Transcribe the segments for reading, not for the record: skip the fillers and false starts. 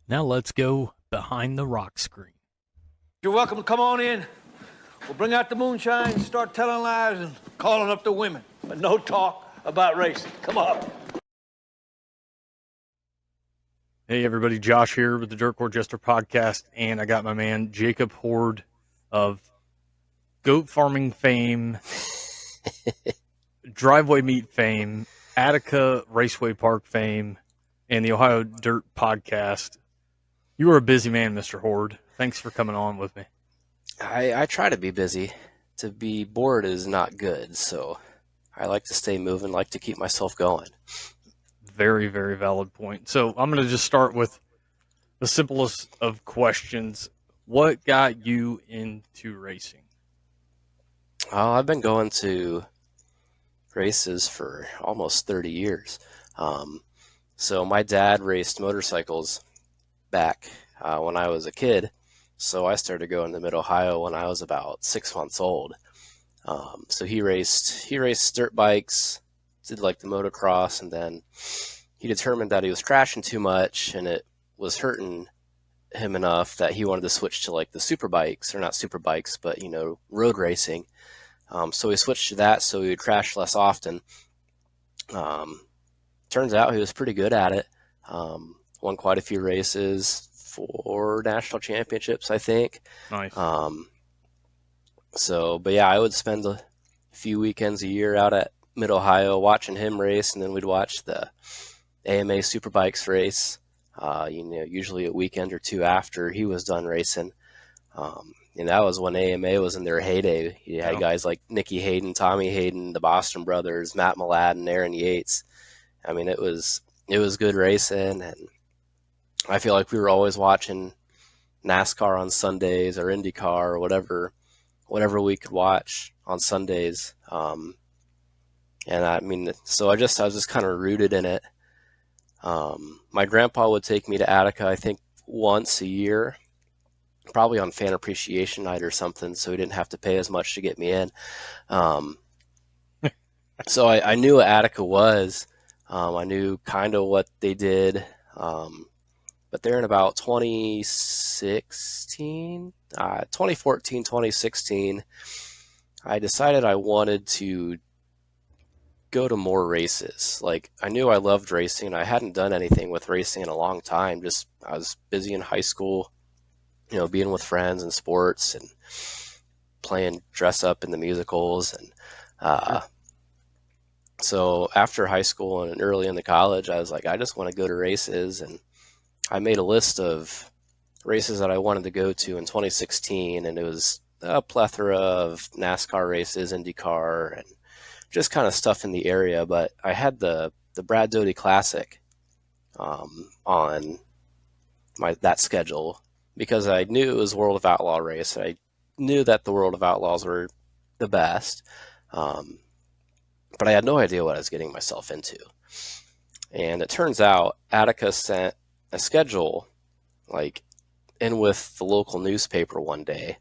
Now let's go behind the rock screen. You're welcome to come on in. We'll bring out the moonshine and start telling lies and calling up the women. But no talk about racing. Come on. Hey everybody, Josh here with the Dirt Court Jester Podcast, and I got my man Jacob Hord of goat farming fame, driveway meet fame, Attica Raceway Park fame, and the Ohio Dirt Podcast. You are a busy man, Mr. Hord. Thanks for coming on with me. I try to be busy. To be bored is not good, so I like to stay moving, like to keep myself going. Very, very valid point. So I'm going to just start with the simplest of questions. What got you into racing? I've been going to races for almost 30 years. So my dad raced motorcycles back when I was a kid. So I started going to Mid-Ohio when I was about 6 months old. So he raced dirt bikes, did like the motocross, and then he determined that he was crashing too much and it was hurting him enough that he wanted to switch to like the super bikes, or not super bikes, but road racing. So he switched to that so he would crash less often. Turns out he was pretty good at it. Won quite a few races, 4 national championships, I think. Nice. But yeah, I would spend a few weekends a year out at Mid-Ohio watching him race, and then we'd watch the AMA Superbikes race, usually a weekend or two after he was done racing. And that was when AMA was in their heyday. You had guys like Nicky Hayden, Tommy Hayden, the Boston brothers, Matt Mladen, Aaron Yates. I mean, it was good racing, and I feel like we were always watching NASCAR on Sundays or IndyCar or whatever we could watch on Sundays. And I mean, so I was just kind of rooted in it. My grandpa would take me to Attica, I think, once a year, probably on fan appreciation night or something, so he didn't have to pay as much to get me in. So I knew what Attica was. I knew kind of what they did. But there in about 2014, 2016, I decided I wanted to go to more races. Like, I knew I loved racing, and I hadn't done anything with racing in a long time. I was busy in high school, being with friends and sports and playing dress up in the musicals. And so after high school and early in the college, I was like, I just want to go to races. And I made a list of races that I wanted to go to in 2016, and it was a plethora of NASCAR races, IndyCar, and just kind of stuff in the area. But I had the Brad Doty Classic on that schedule because I knew it was World of Outlaw race. I knew that the World of Outlaws were the best, but I had no idea what I was getting myself into. And it turns out Attica sent a schedule in with the local newspaper one day.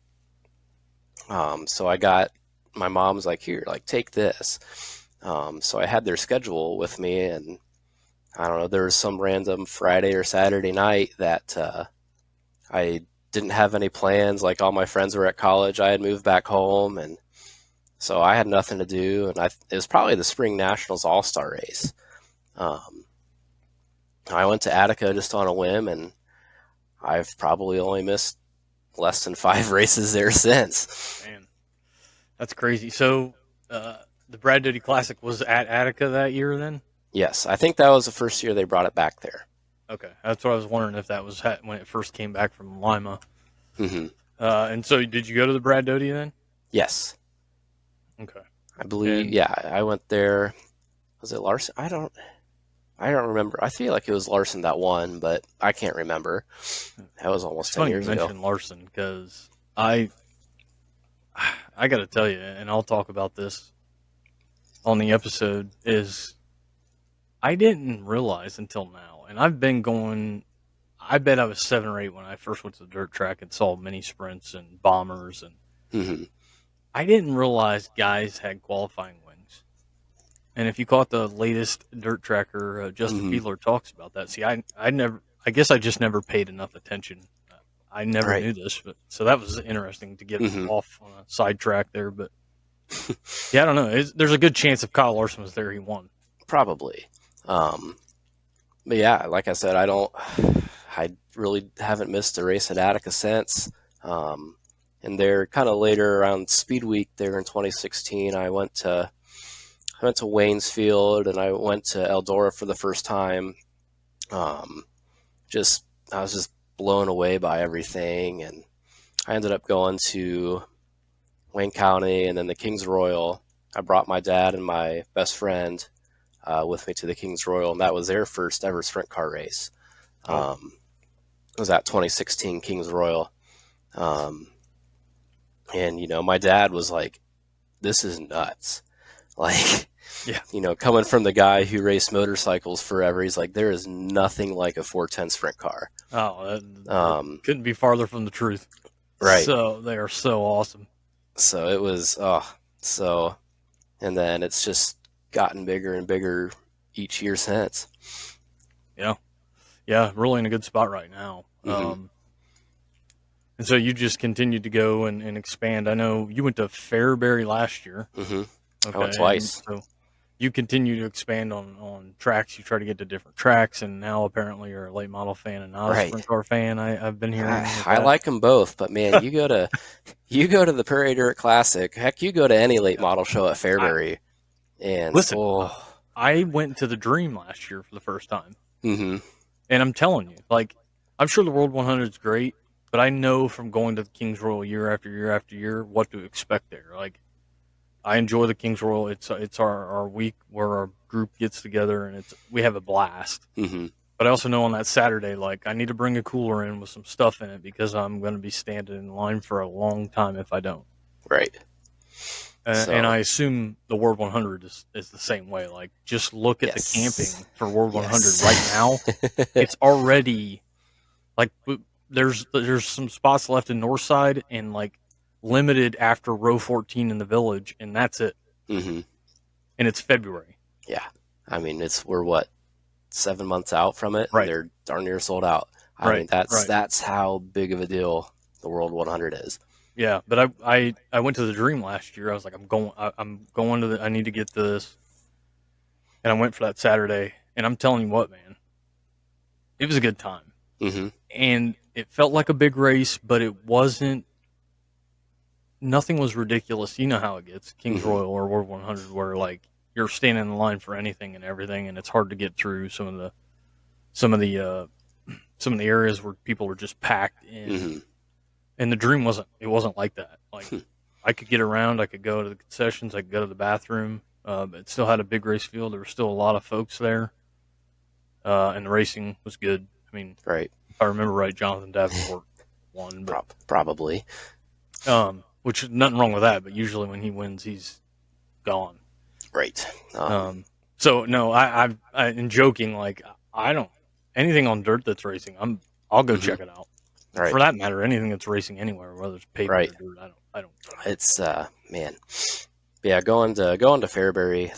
So my mom's like, here, take this. So I had their schedule with me, and I don't know, there was some random Friday or Saturday night that I didn't have any plans. Like, all my friends were at college. I had moved back home, and so I had nothing to do. And it was probably the Spring Nationals All-Star race. I went to Attica just on a whim, and I've probably only missed less than 5 races there since. Man, that's crazy. So the Brad Doty Classic was at Attica that year then? Yes, I think that was the first year they brought it back there. Okay, that's what I was wondering, if that was when it first came back from Lima. Mm-hmm. And so did you go to the Brad Doty then? Yes. Okay. I believe, I went there. Was it Larson? I don't remember. I feel like it was Larson that won, but I can't remember. That was almost 10 years ago. You mentioned Larson, because I got to tell you, and I'll talk about this on the episode, is I didn't realize until now, and I've been going, I bet I was 7 or 8 when I first went to the dirt track and saw mini sprints and bombers, and I didn't realize guys had qualifying wings. And if you caught the latest dirt tracker, Justin Fiedler talks about that. See, I I guess I just never paid enough attention. I never Right. knew this, but so that was interesting to get off on a sidetrack there. But yeah, I don't know. There's a good chance if Kyle Larson was there, he won. Probably. But yeah, like I said, I really haven't missed a race at Attica since. And there, kind of later around Speed Week there in 2016, I went to Waynesfield and I went to Eldora for the first time. I was just blown away by everything, and I ended up going to Wayne County and then the Kings Royal. I brought my dad and my best friend with me to the Kings Royal, and that was their first ever sprint car race. It was that 2016 Kings Royal. And, my dad was like, this is nuts. Like, Yeah. Coming from the guy who raced motorcycles forever, he's like, there is nothing like a 410 sprint car. Oh, that couldn't be farther from the truth. Right. So they are so awesome. So it was, and then it's just gotten bigger and bigger each year since. Yeah, really in a good spot right now. And so you just continued to go and expand. I know you went to Fairbury last year. Mm-hmm. Okay. I went twice. So you continue to expand on tracks. You try to get to different tracks, and now apparently you're a late model fan and not a sprint car fan. I've been hearing. I like them both, but man, you go to the Prairie Dirt Classic. Heck, you go to any late model show at Fairbury. And listen, I went to the Dream last year for the first time. Mm-hmm. And I'm telling you, like, I'm sure the World 100 is great, but I know from going to the Kings Royal year after year after year what to expect there. Like, I enjoy the Kings Royal. It's our week where our group gets together and we have a blast. Mm-hmm. But I also know on that Saturday, like, I need to bring a cooler in with some stuff in it because I'm going to be standing in line for a long time if I don't. Right. And I assume the World 100 is the same way. Like, just look at the camping for World 100 right now. It's already, like, there's some spots left in Northside and, like, limited after row 14 in the Village, and that's it. Mm-hmm. And it's February. Yeah. I mean, we're 7 months out from it? Right. They're darn near sold out. I mean, that's how big of a deal the World 100 is. Yeah, but I went to the Dream last year. I was like, I'm going to I need to get to this. And I went for that Saturday, and I'm telling you what, man, it was a good time. Mm-hmm. And it felt like a big race, but it wasn't, nothing was ridiculous. You know how it gets, Kings Royal or World 100, where, like, you're standing in line for anything and everything, and it's hard to get through some of the areas where people are just packed in. Mm-hmm. And the Dream wasn't like that. Like, I could get around, I could go to the concessions, I could go to the bathroom. But it still had a big race field. There were still a lot of folks there. And the racing was good. I mean, right. If I remember right, Jonathan Davenport won. But, probably. Which, nothing wrong with that, but usually when he wins, he's gone. Right. So, no, I in joking, like, I don't, anything on dirt that's racing, I'll go check it out. Right. For that matter, anything that's racing anywhere, whether it's paper or dirt, I don't. It's man, yeah. Going to Fairbury,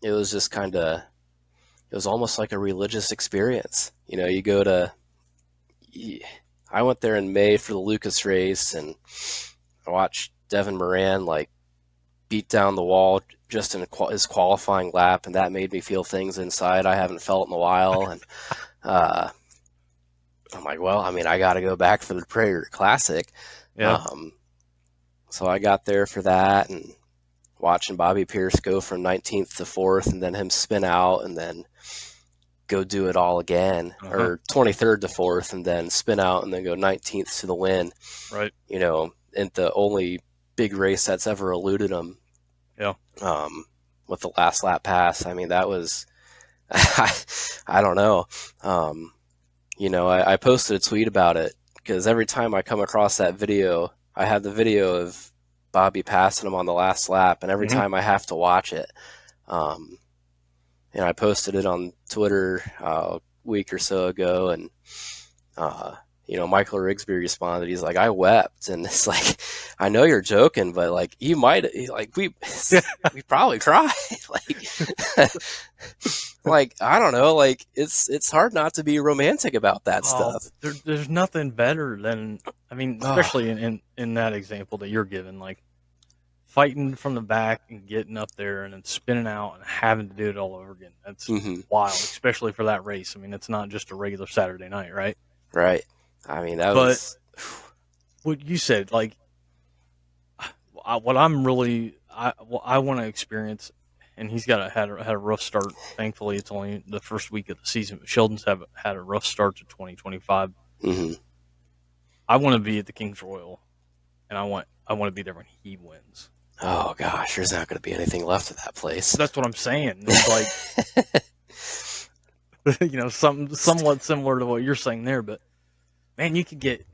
it was just kind of, it was almost like a religious experience. You go to. I went there in May for the Lucas race, and I watched Devin Moran like beat down the wall just in his qualifying lap, and that made me feel things inside I haven't felt in a while, and. I'm like, well, I mean, I got to go back for the Prairie Classic. Yeah. So I got there for that and watching Bobby Pierce go from 19th to 4th and then him spin out and then go do it all again, or 23rd to 4th and then spin out and then go 19th to the win. Right. And the only big race that's ever eluded him. Yeah. With the last lap pass. I mean, that was, I don't know. I posted a tweet about it because every time I come across that video, I have the video of Bobby passing him on the last lap, and every time I have to watch it. And I posted it on Twitter a week or so ago, and Michael Rigsby responded. He's like, I wept, and it's like, I know you're joking, but like you might we probably cried. Like I don't know, like it's hard not to be romantic about that stuff. There's nothing better than, I mean, especially in that example that you're giving, like fighting from the back and getting up there and then spinning out and having to do it all over again. That's wild, especially for that race. I mean, it's not just a regular Saturday night, right? Right. I mean, what you said, like, what I'm really, I want to experience, and he's had a rough start. Thankfully, it's only the first week of the season, but Sheldon's had a rough start to 2025. Mm-hmm. I want to be at the King's Royal, and I want to be there when he wins. Oh gosh, there's not going to be anything left of that place. That's what I'm saying. It's like, somewhat similar to what you're saying there, but man, you could get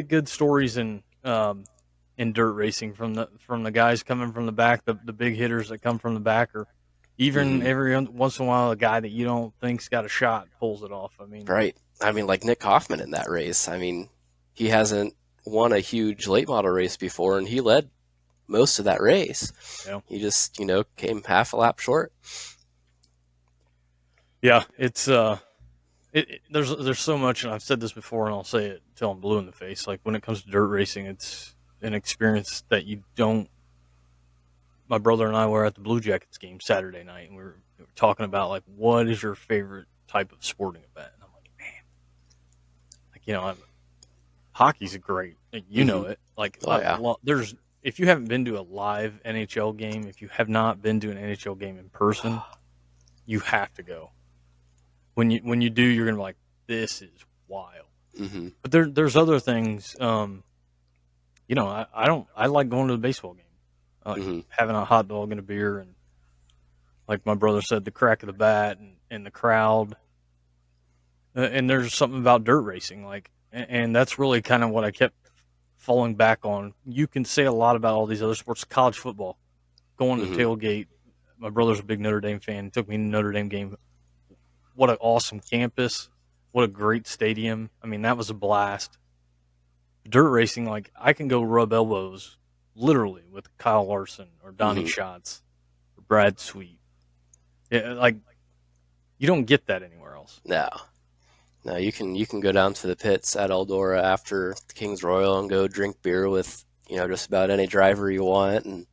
good stories in dirt racing from the guys coming from the back, the big hitters that come from the back, or even every once in a while a guy that you don't think's got a shot pulls it off. I mean, right. I mean, like Nick Hoffman in that race. I mean, he hasn't won a huge late model race before, and he led most of that race. Yeah. He just, came half a lap short. Yeah, it's there's so much, and I've said this before, and I'll say it till I'm blue in the face. Like when it comes to dirt racing, it's an experience that you don't. My brother and I were at the Blue Jackets game Saturday night, and we were talking about like, what is your favorite type of sporting event? And I'm like, man, hockey's great. You know it. Like, there's, if you haven't been to a live NHL game, if you have not been to an NHL game in person, you have to go. When you do, you're gonna be like, this is wild. Mm-hmm. But there's other things. I like going to the baseball game. I like having a hot dog and a beer, and like my brother said, the crack of the bat and the crowd. And there's something about dirt racing, like, and that's really kind of what I kept falling back on. You can say a lot about all these other sports. College football, going to the tailgate. My brother's a big Notre Dame fan. He took me to the Notre Dame game. What an awesome campus. What a great stadium. I mean, that was a blast. Dirt racing, like, I can go rub elbows literally with Kyle Larson or Donnie Schatz or Brad Sweet. Yeah, like, you don't get that anywhere else. No, you can go down to the pits at Eldora after the King's Royal and go drink beer with, just about any driver you want and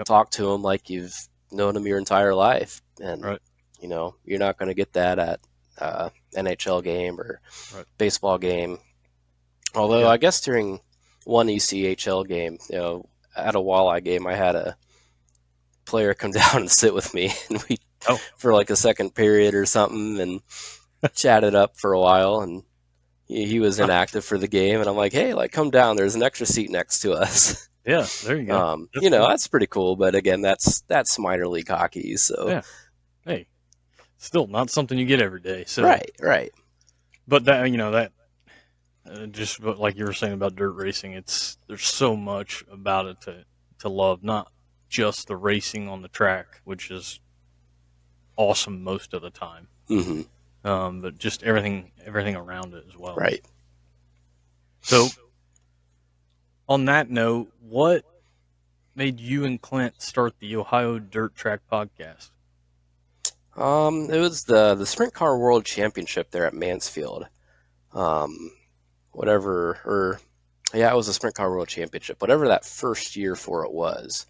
talk to them like you've known them your entire life. And, you're not going to get that at NHL game or baseball game. Although I guess during one ECHL game, at a walleye game, I had a player come down and sit with me, and we for like a second period or something, and chatted up for a while. And he was inactive for the game, and I'm like, hey, like, come down. There's an extra seat next to us. Yeah, there you go. That's pretty cool. But again, that's minor league hockey. So yeah, hey, still not something you get every day. So right. But that just like you were saying about dirt racing, there's so much about it to love. Not just the racing on the track, which is awesome most of the time. But just everything around it as well. Right. So, on that note, what made you and Clint start the Ohio Dirt Track Podcast? It was the Sprint Car World Championship there at Mansfield. It was a Sprint Car World Championship. Whatever that first year for it was,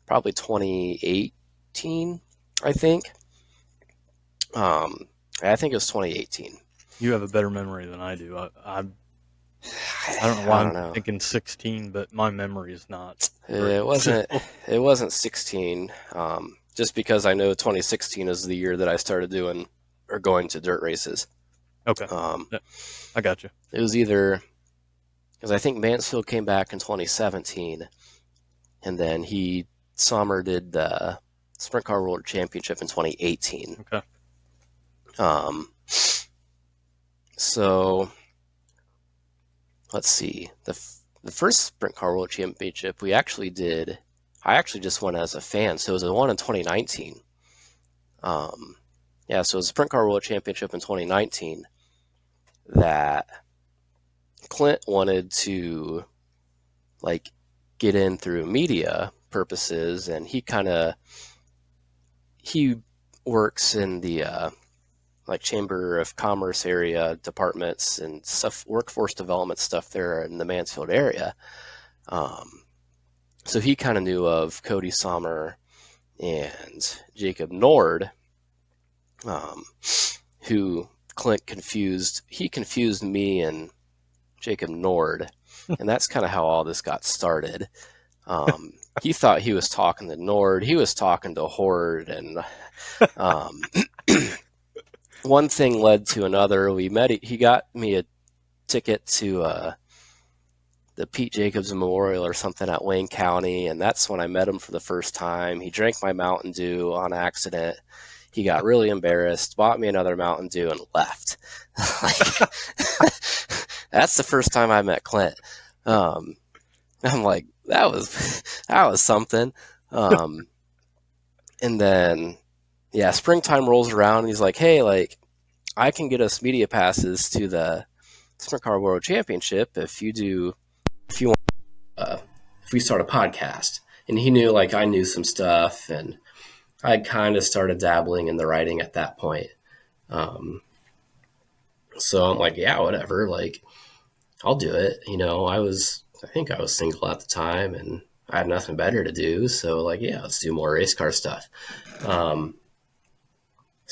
probably 2018, I think. I think it was 2018. You have a better memory than I do. I don't know why I'm thinking 16, but my memory is not. It wasn't 16. Just because I know 2016 is the year that I started going to dirt races. Okay. I got you. It was either because I think Mansfield came back in 2017, and then Sommer did the Sprint Car World Championship in 2018. Okay. So let's see. The first Sprint Car World Championship I actually just went as a fan. So it was the one in 2019. So it was the Sprint Car World Championship in 2019 that Clint wanted to like get in through media purposes, and he works in the like Chamber of Commerce area departments and stuff, workforce development stuff there in the Mansfield area. So he kind of knew of Cody Sommer and Jacob Nord, who Clint confused. He confused me and Jacob Nord, and that's kind of how all this got started. He thought he was talking to Nord. He was talking to Hord, and one thing led to another. We met. He got me a ticket to the Pete Jacobs Memorial or something at Wayne County, and that's when I met him for the first time. He drank my Mountain Dew on accident. He got really embarrassed, bought me another Mountain Dew, and left. Like, that's the first time I met Clint. I'm like, that was something. And then, yeah, springtime rolls around, and he's like, hey, like, I can get us media passes to the Sprint Car World Championship if you want, if we start a podcast. And he knew, like, I knew some stuff, and I kind of started dabbling in the writing at that point. So I'm like, yeah, whatever. Like, I'll do it. You know, I think I was single at the time, and I had nothing better to do. So, like, yeah, let's do more race car stuff. So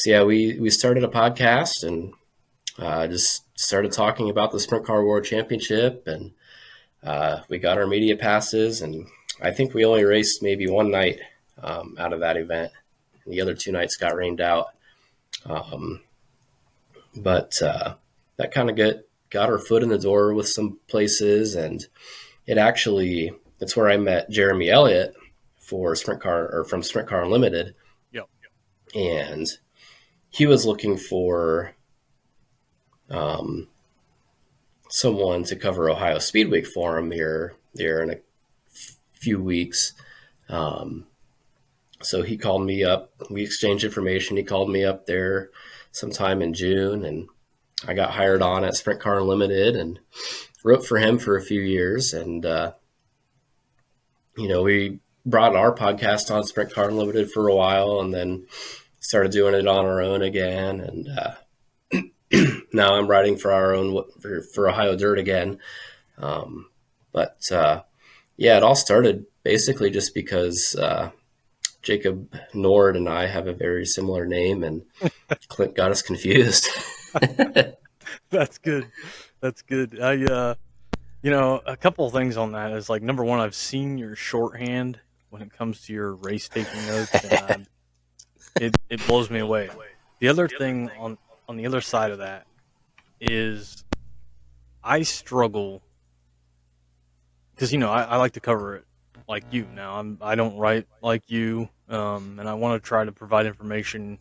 yeah, we started a podcast and just started talking about the Sprint Car World Championship, and we got our media passes, and I think we only raced maybe one night out of that event. The other 2 nights got rained out. But that kind of got our foot in the door with some places, and it's where I met Jeremy Elliott from Sprint Car Unlimited. Yep. And he was looking for someone to cover Ohio Speed Week for him here in a few weeks. So he called me up. We exchanged information. He called me up there sometime in June, and I got hired on at Sprint Car Unlimited and wrote for him for a few years. And, we brought our podcast on Sprint Car Unlimited for a while, and then started doing it on our own again. And now I'm writing for our own, for Ohio Dirt again. Yeah, it all started basically just because Jacob Nord and I have a very similar name, and Clint got us confused. That's good. That's good. A couple of things on that is, like, number one, I've seen your shorthand when it comes to your race taking notes, and it blows me away. The other thing on the other side of that is I struggle because, I like to cover it like you. Now I don't write like you, and I want to try to provide information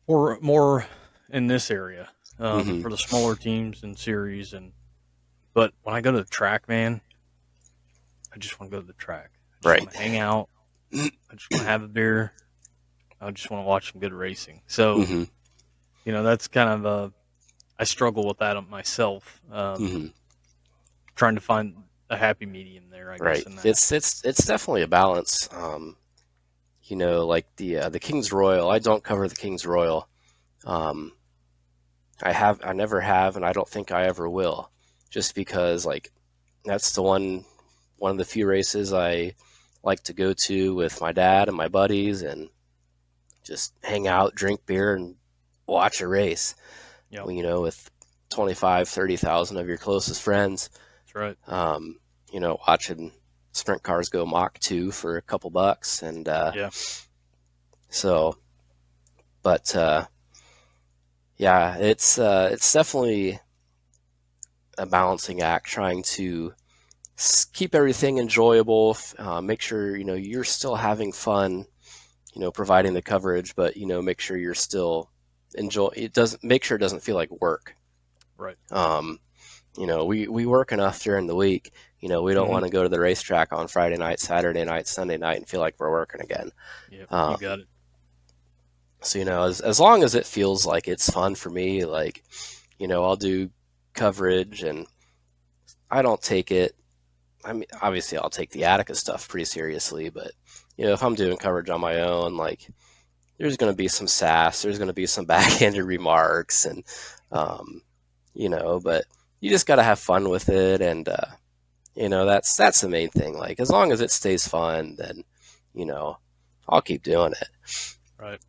for more in this area for the smaller teams and series. But when I go to the track, man, I just want to go to the track. I just want to hang out. I just want to have a beer. I just want to watch some good racing. So, that's kind of I struggle with that myself. Trying to find a happy medium there, I guess. In that. It's definitely a balance. Like the King's Royal. I don't cover the King's Royal. I never have, and I don't think I ever will, just because, like, that's the one of the few races I like to go to with my dad and my buddies and just hang out, drink beer, and watch a race. Yep. With 25, 30,000 of your closest friends. That's right. Watching sprint cars go Mach 2 for a couple bucks. And yeah. So, but yeah, it's definitely a balancing act, trying to keep everything enjoyable, make sure, you're still having fun, providing the coverage, but, make sure you're still make sure it doesn't feel like work. Right. We work enough during the week. We don't want to go to the racetrack on Friday night, Saturday night, Sunday night and feel like we're working again. Yeah, you got it. So, as long as it feels like it's fun for me, like, I'll do coverage, and I don't take it. I mean, obviously, I'll take the Attica stuff pretty seriously, but if I'm doing coverage on my own, like there's going to be some sass, there's going to be some backhanded remarks, and but you just got to have fun with it, and that's the main thing. Like as long as it stays fun, then I'll keep doing it. Right.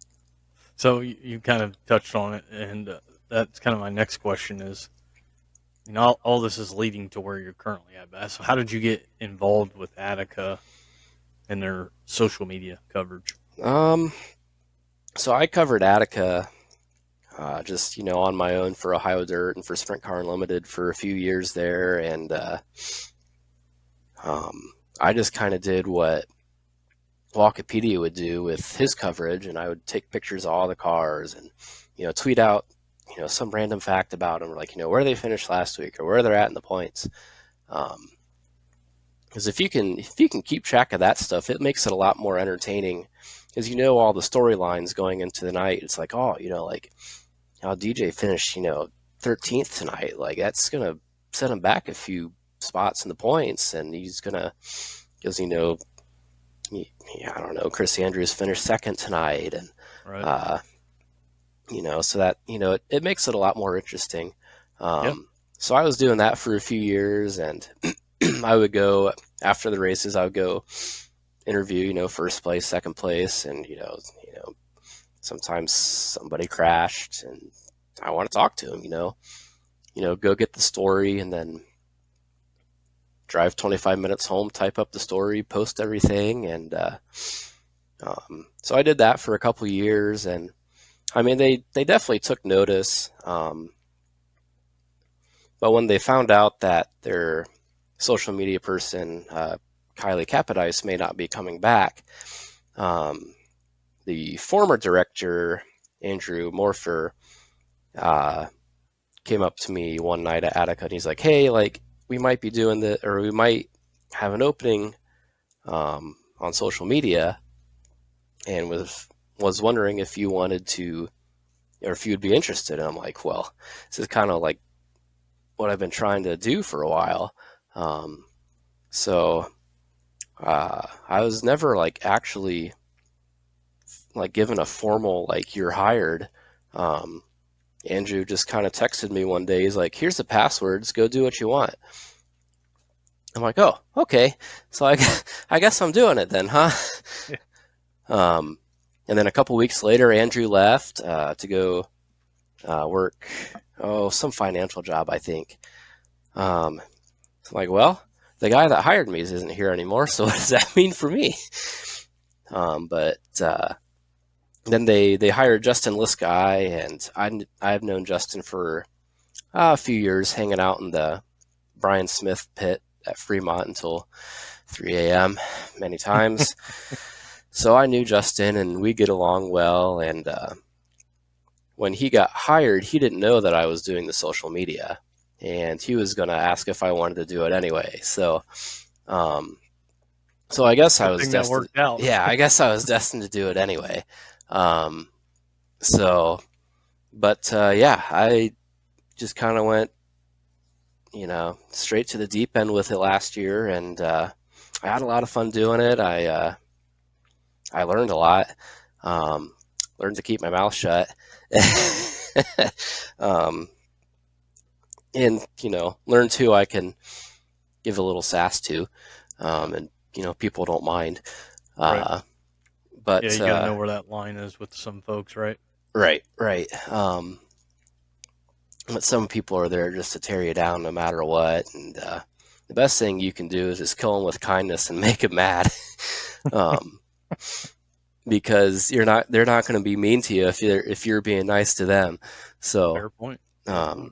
So you kind of touched on it, and that's kind of my next question is, all this is leading to where you're currently at. So how did you get involved with Attica and their social media coverage? So I covered Attica just on my own for Ohio Dirt and for Sprint Car Unlimited for a few years there, and I just kind of did what Wikipedia would do with his coverage, and I would take pictures of all the cars and tweet out some random fact about them, like where they finished last week or where they're at in the points. Because if you can keep track of that stuff, it makes it a lot more entertaining. Because all the storylines going into the night. It's like, like how DJ finished 13th tonight. Like that's gonna set him back a few spots in the points, and he's gonna because I don't know, Chris Andrews finished second tonight, and right. So that it makes it a lot more interesting. Yep. So I was doing that for a few years, and I would go after the races. I would go interview, first place, second place, and sometimes somebody crashed, and I want to talk to him. Go get the story, and then drive 25 minutes home, type up the story, post everything, and so I did that for a couple of years, and I mean they definitely took notice. But when they found out that their social media person, Kylie Capodice, may not be coming back, the former director, Andrew Morpher, came up to me one night at Attica, and he's like, hey, like, we might be doing or we might have an opening on social media, and was wondering if you wanted to, or if you'd be interested. And I'm like, well, this is kind of like what I've been trying to do for a while. So I was never like actually like given a formal like you're hired. Andrew just kind of texted me one day. He's like, here's the passwords, go do what you want. I'm like, oh, okay. So I guess I'm doing it then, huh? And then a couple weeks later, Andrew left to go work, some financial job, I think. So I'm like, well, the guy that hired me isn't here anymore, so what does that mean for me? But then they hired Justin Lisky, and I've known Justin for a few years, hanging out in the Brian Smith pit at Fremont until 3 a.m. many times. So I knew Justin, and we get along well, and when he got hired, he didn't know that I was doing the social media, and he was going to ask if I wanted to do it anyway. So I guess I was destined. That worked out. Yeah, I guess I was destined to do it anyway. I just kind of went, straight to the deep end with it last year, and I had a lot of fun doing it. I learned a lot. Learned to keep my mouth shut. And learned who I can give a little sass to, and people don't mind. Right. But yeah, you gotta know where that line is with some folks, right? Right. But some people are there just to tear you down no matter what, and the best thing you can do is just kill them with kindness and make them mad. Because they're not going to be mean to you if you're being nice to them. So fair point. I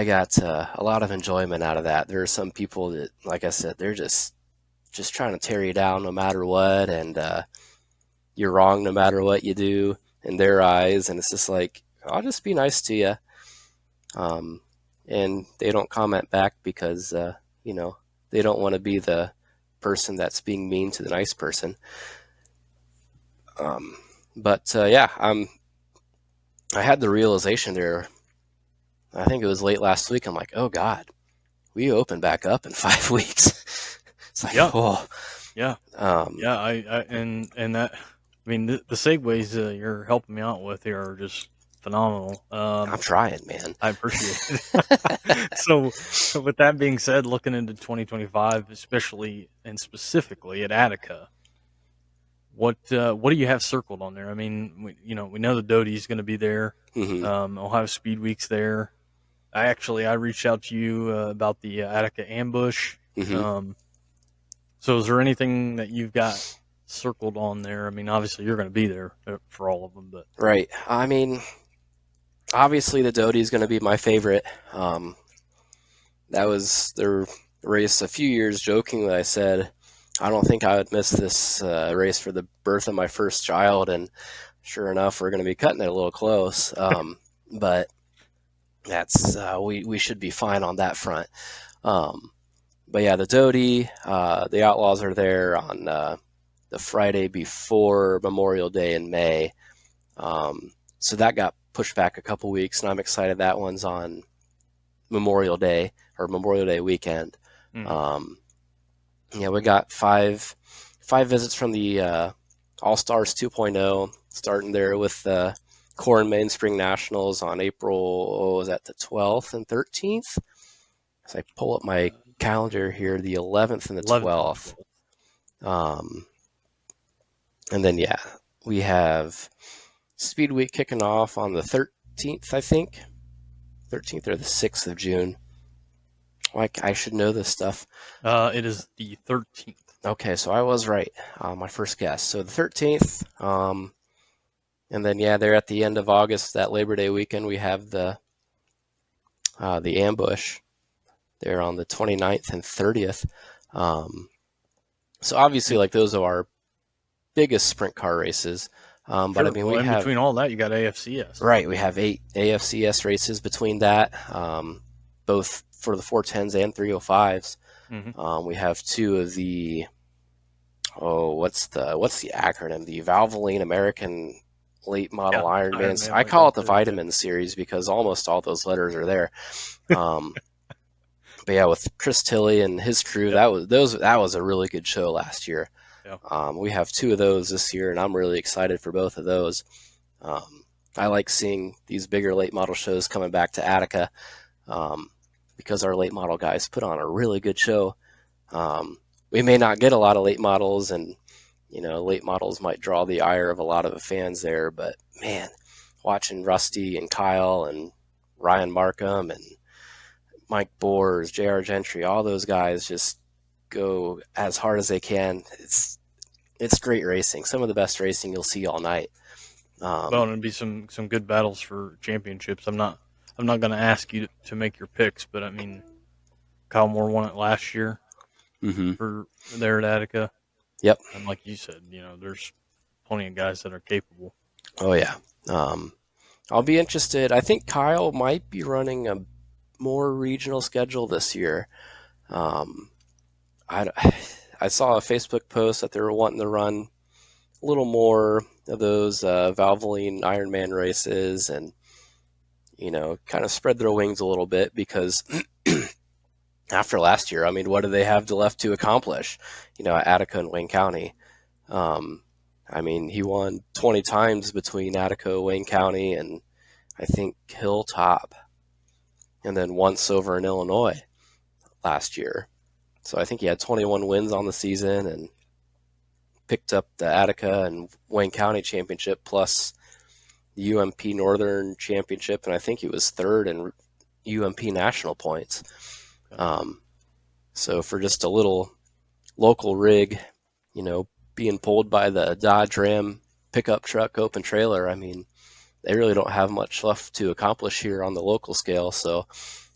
got a lot of enjoyment out of that. There are some people that, like I said, they're just trying to tear you down no matter what, and you're wrong no matter what you do in their eyes, and it's just like, I'll just be nice to you. And they don't comment back because they don't want to be the person that's being mean to the nice person. I had the realization there I think it was late last week. I'm like, oh God, we open back up in 5 weeks. It's like, Yeah. oh, Yeah. Yeah. And that, I mean, the segues you're helping me out with here are just phenomenal. I'm trying, man. I appreciate it. So, with that being said, looking into 2025, especially and specifically at Attica, what do you have circled on there? I mean, we know the Doty's going to be there. Ohio Speed Week's there. I reached out to you about the Attica ambush. So is there anything that you've got circled on there? I mean, obviously you're going to be there for all of them, but Right. I mean, obviously the Doty is going to be my favorite. That was their race a few years. Jokingly, I said, I don't think I would miss this race for the birth of my first child, and sure enough, we're going to be cutting it a little close. But that's we should be fine on that front. But yeah, the Doty, the Outlaws are there on the Friday before Memorial Day in May. So that got pushed back a couple weeks, and I'm excited that one's on Memorial Day or Memorial Day weekend. Yeah, we got five visits from the All Stars 2.0, starting there with the Core and Main Spring Nationals on April, was that the 12th and 13th? As I pull up my calendar here, the 11th and the 12th. And then, yeah, we have Speed Week kicking off on the 13th, I think. 13th or the 6th of June. Like, I should know this stuff. It is the 13th. Okay, so I was right. My first guess. So the 13th. And then, yeah, they're at the end of August, that Labor Day weekend, we have the ambush. They're on the 29th and 30th. So obviously, like, those are our biggest sprint car races. But Sure. I mean, in between all that, you got AFCS. Right. We have 8 AFCS races between that, both for the 410s and 305s. We have 2 of the, what's the acronym? The Valvoline American Late Model Ironmans. I call it the Vitamin Series because almost all those letters are there. But yeah, with Chris Tilley and his crew, that was a really good show last year. We have 2 of those this year, and I'm really excited for both of those. I like seeing these bigger late model shows coming back to Attica because our late model guys put on a really good show. We may not get a lot of late models, and late models might draw the ire of a lot of the fans there, but man, watching Rusty and Kyle and Ryan Markham and Mike Boers, JR Gentry, all those guys just go as hard as they can. It's great racing. Some of the best racing you'll see all night. Well, and it'd be some good battles for championships. I'm not going to ask you to make your picks, but I mean, Kyle Moore won it last year for there at Attica. Yep. And like you said, there's plenty of guys that are capable. Oh yeah. I'll be interested. I think Kyle might be running a more regional schedule this year. I saw a Facebook post that they were wanting to run a little more of those Valvoline Ironman races and, kind of spread their wings a little bit because after last year, I mean, what do they have left to accomplish, at Attica and Wayne County? I mean, he won 20 times between Attica, Wayne County, and I think Hilltop, and then once over in Illinois last year. So I think he had 21 wins on the season and picked up the Attica and Wayne County championship plus the UMP Northern championship, and I think he was 3rd in UMP national points. So for just a little local rig, being pulled by the Dodge Ram pickup truck open trailer, I mean, they really don't have much left to accomplish here on the local scale. So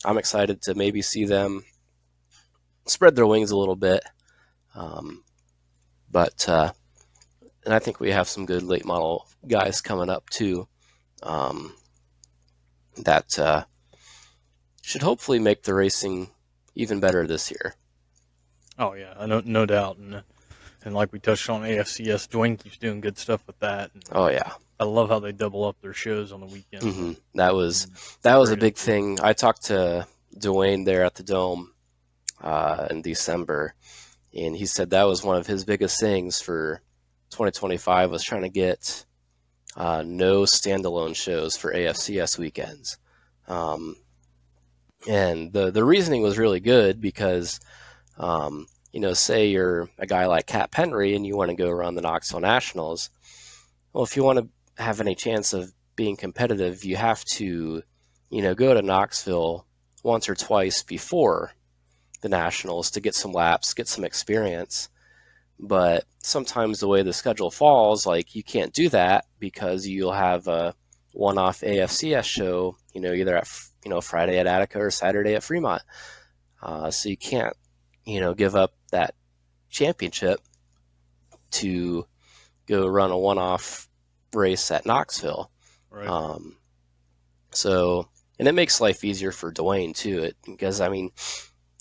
I'm excited to maybe see them spread their wings a little bit. And I think we have some good late model guys coming up too, that should hopefully make the racing even better this year. Oh yeah, no doubt. And like we touched on AFCS, Dwayne keeps doing good stuff with that. Oh yeah. I love how they double up their shows on the weekend. Mm-hmm. That was It's a great. big thing. I talked to Dwayne there at the Dome in December, and he said that was one of his biggest things for 2025 was trying to get no standalone shows for AFCS weekends. And the reasoning was really good because, say you're a guy like Cat Penry and you want to go around the Knoxville Nationals. Well, if you want to have any chance of being competitive, you have to, go to Knoxville once or twice before the Nationals to get some laps, get some experience. But sometimes the way the schedule falls, like you can't do that because you'll have a one-off AFCS show, either at Friday at Attica or Saturday at Fremont. So you can't, give up that championship to go run a one-off race at Knoxville. Right. And it makes life easier for Dwayne too, because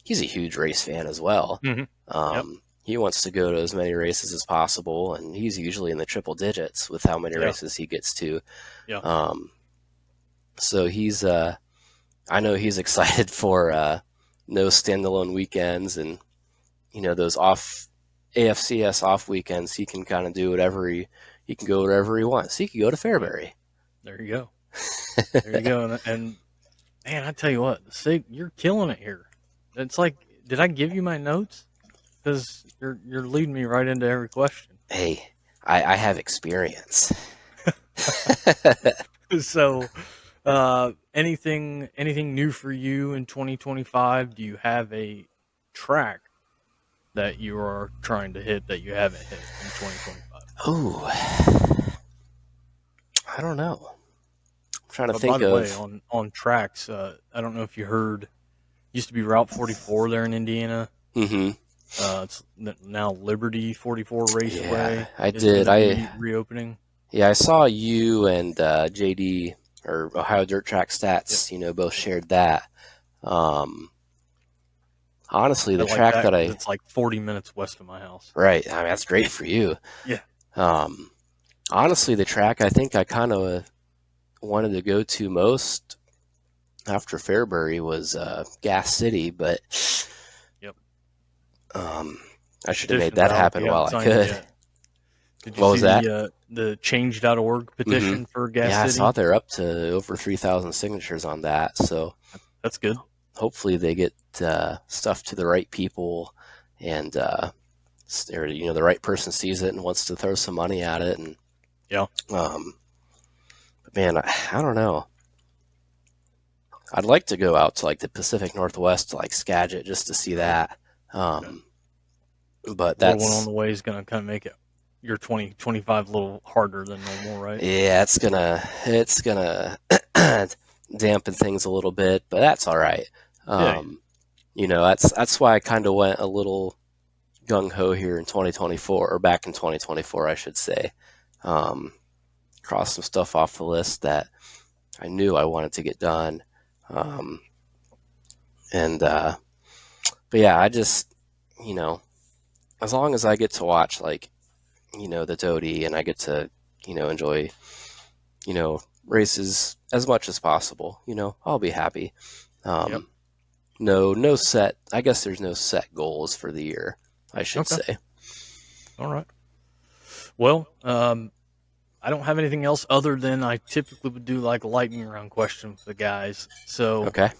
he's a huge race fan as well. Mm-hmm. He wants to go to as many races as possible, and he's usually in the triple digits with how many races he gets to. Yeah. So he's, I know he's excited for no standalone weekends, and those off AFCS off weekends. He can kind of do whatever he can go wherever he wants. He can go to Fairbury. There you go. There you go. And man, I tell you what, you're killing it here. It's like, did I give you my notes? Because you're leading me right into every question. Hey, I have experience. So, anything new for you in 2025? Do you have a track that you are trying to hit that you haven't hit in 2025? Oh, I don't know. I'm trying to think by the of. way, on tracks, I don't know if you heard. Used to be Route 44 there in Indiana. Mm-hmm. It's now Liberty 44 Raceway. Yeah, I did. Reopening. Yeah, I saw you and JD or Ohio Dirt Track Stats. Both shared that. Honestly, the track that it's like 40 minutes west of my house. Right. That's great for you. Yeah. Honestly, the track I think I kind of wanted to go to most after Fairbury was Gas City, but I should have made that happen while I could. Did you see the change.org petition for Gas City? Yeah, I saw they're up to over 3,000 signatures on that. So that's good. Hopefully they get stuff to the right people, and the right person sees it and wants to throw some money at it. And but man, I don't know. I'd like to go out to like the Pacific Northwest to like Skagit just to see that. But that's one on the way is going to kind of make it your 2025 a little harder than normal, right? Yeah, it's gonna dampen things a little bit, but that's all right. That's why I kind of went a little gung ho here in 2024, or back in 2024, I should say. Crossed some stuff off the list that I knew I wanted to get done. But yeah, I just, as long as I get to watch like, the Doty, and I get to, enjoy, races as much as possible, I'll be happy. No set, I guess there's no set goals for the year, I should say. All right. Well, I don't have anything else other than I typically would do like lightning round questions for the guys. So okay.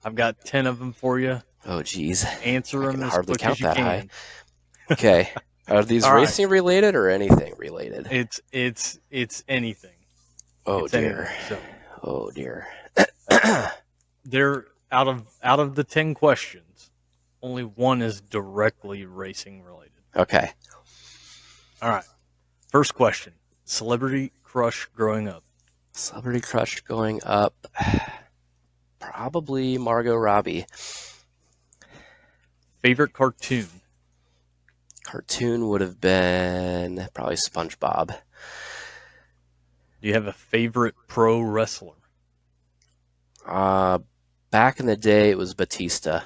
I've got 10 of them for you. Oh, geez. Answer them as hardly quick count as you that can. High. Okay. Are these racing related or anything related? It's anything. Oh, it's dear. Anything, so. Oh, dear. They're out of the 10 questions, only one is directly racing related. Okay. All right. First question. Celebrity crush growing up. Celebrity crush growing up. Probably Margot Robbie. Favorite cartoon? Cartoon would have been probably SpongeBob. Do you have a favorite pro wrestler? Back in the day, it was Batista.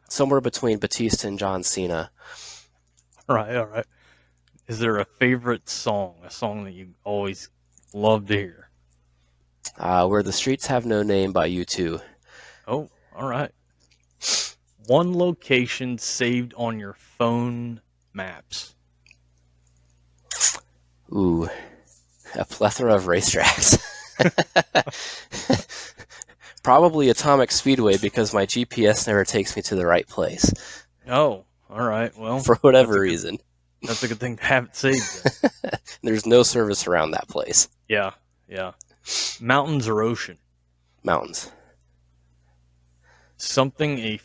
Somewhere between Batista and John Cena. All right. Is there a favorite song? A song that you always Love to hear. Where the Streets Have No Name by U2. Oh, all right. One location saved on your phone maps. Ooh, a plethora of racetracks. Probably Atomic Speedway because my GPS never takes me to the right place. Oh, all right. Well, for whatever reason. That's a good thing to have it saved then. There's no service around that place. Yeah. Mountains or ocean? Mountains. Something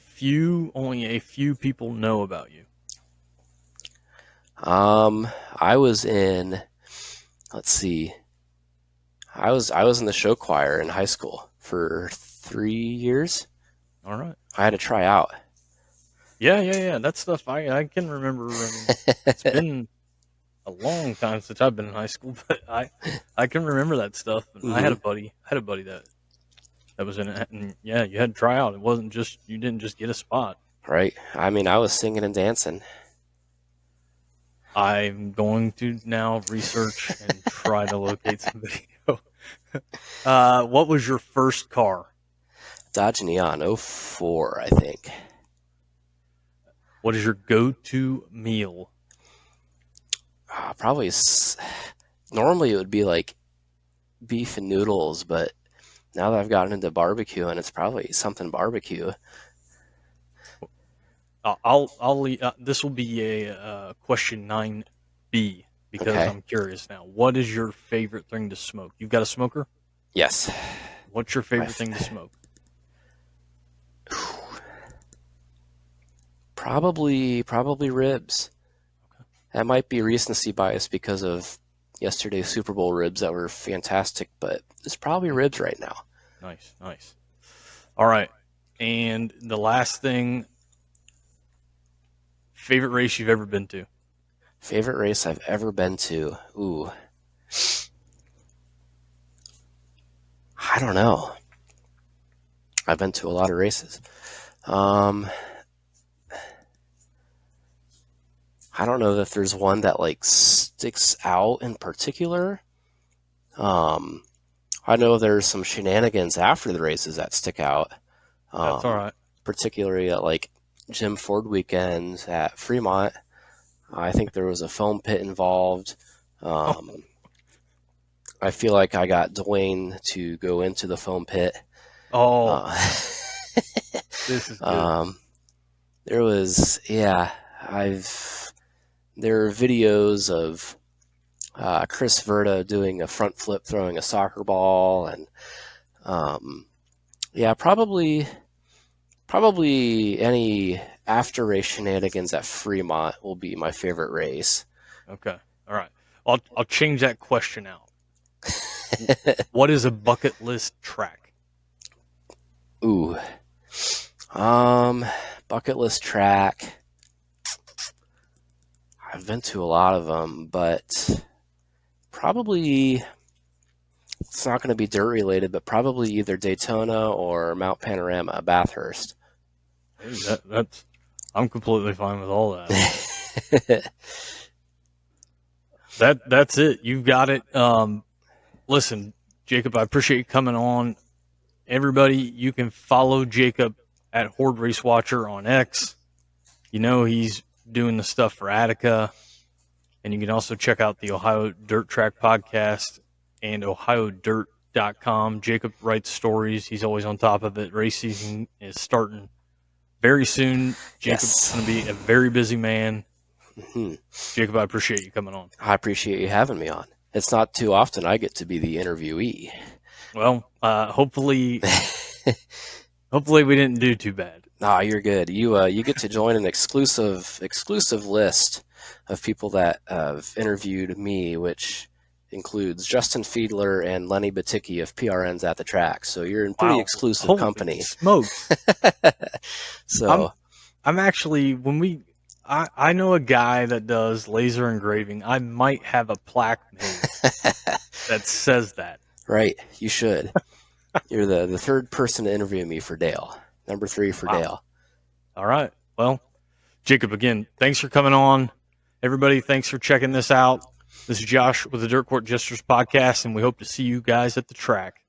only a few people know about you. I was in, let's see, I was in the show choir in high school for 3 years. All right. I had to try out. Yeah. That stuff I can remember. It's been a long time since I've been in high school, but I can remember that stuff. And I had a buddy that was in it, and yeah, you had to try out. It wasn't just you didn't just get a spot. Right. I mean, I was singing and dancing. I'm going to now research and try to locate some video. What was your first car? Dodge Neon 04, I think. What is your go-to meal? Probably, normally it would be like beef and noodles, but now that I've gotten into barbecue, and it's probably something barbecue. This will be a question 9B because Okay. I'm curious now. What is your favorite thing to smoke? You've got a smoker? Yes. What's your favorite thing to smoke? Probably ribs. That might be recency bias because of yesterday's Super Bowl ribs that were fantastic, but it's probably ribs right now. Nice. All right. And the last thing, favorite race you've ever been to? Favorite race I've ever been to? Ooh. I don't know. I've been to a lot of races. I don't know if there's one that like sticks out in particular. I know there's some shenanigans after the races that stick out. That's all right. Particularly at like Jim Ford weekends at Fremont. I think there was a foam pit involved. I feel like I got Dwayne to go into the foam pit. This is good. There was, there are videos of Chris Verda doing a front flip throwing a soccer ball, and probably any after race shenanigans at Fremont will be my favorite race. Okay, all right. I'll change that question out. What is a bucket list track? Ooh, bucket list track. I've been to a lot of them, but probably it's not going to be dirt related, but probably either Daytona or Mount Panorama, Bathurst. Hey, I'm completely fine with all that. That's it. You've got it. Listen, Jacob, I appreciate you coming on. Everybody, you can follow Jacob at Hord Race Watcher on X. You know he's doing the stuff for Attica. And you can also check out the Ohio Dirt Track podcast and ohiodirt.com. Jacob writes stories. He's always on top of it. Race season is starting very soon. Jacob's going to be a very busy man. Mm-hmm. Jacob, I appreciate you coming on. I appreciate you having me on. It's not too often I get to be the interviewee. Well, hopefully we didn't do too bad. Nah, you're good. You get to join an exclusive list of people that have interviewed me, which includes Justin Fiedler and Lenny Baticki of PRN's At the Track. So you're in pretty exclusive Holy company. Smokes. So I'm actually I know a guy that does laser engraving. I might have a plaque made that says that. Right, you should. You're the third person to interview me for Dale. Number 3 for Dale. All right. Well, Jacob, again, thanks for coming on. Everybody, thanks for checking this out. This is Josh with the Dirt Court Jesters podcast, and we hope to see you guys at the track.